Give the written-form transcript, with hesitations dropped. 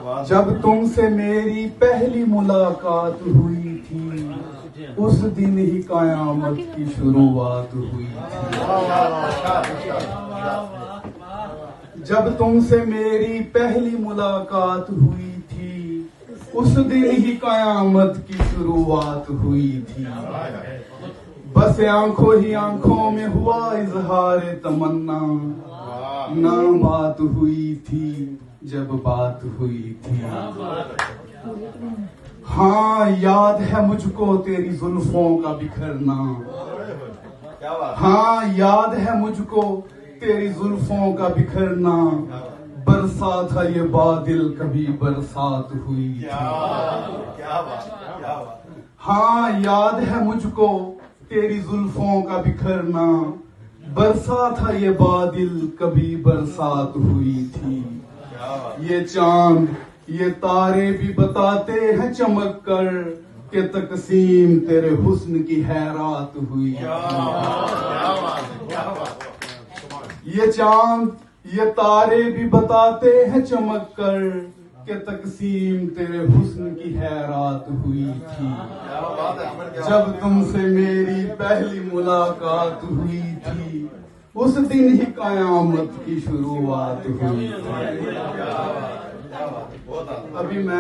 जब तुमसे मेरी पहली मुलाकात हुई थी, उस दिन ही कयामत की शुरुआत हुई थी। जब तुमसे मेरी पहली मुलाकात हुई थी, उस दिन ही कयामत की शुरुआत हुई थी। बस आंखों ही आंखों में हुआ इजहार तमन्ना, ना बात हुई थी जब बात हुई थी। हाँ, याद है मुझको तेरी जुल्फों का बिखरना। हाँ, याद है मुझको तेरी जुल्फों का बिखरना। बरसा था ये बादल, कभी बरसात हुई थी। हाँ, याद है मुझको तेरी जुल्फों का बिखरना। बरसा था ये बादल, कभी बरसात हुई थी। ये चांद ये तारे भी बताते हैं चमक कर कि तकसीम तेरे हुस्न की हैरात हुई। ये चांद ये तारे भी बताते हैं चमक कर कि तकसीम तेरे हुस्न की हैरात हुई थी। जब तुमसे मेरी पहली मुलाकात हुई थी, उस दिन ही कयामत की शुरुआत हुई थी। अभी मैं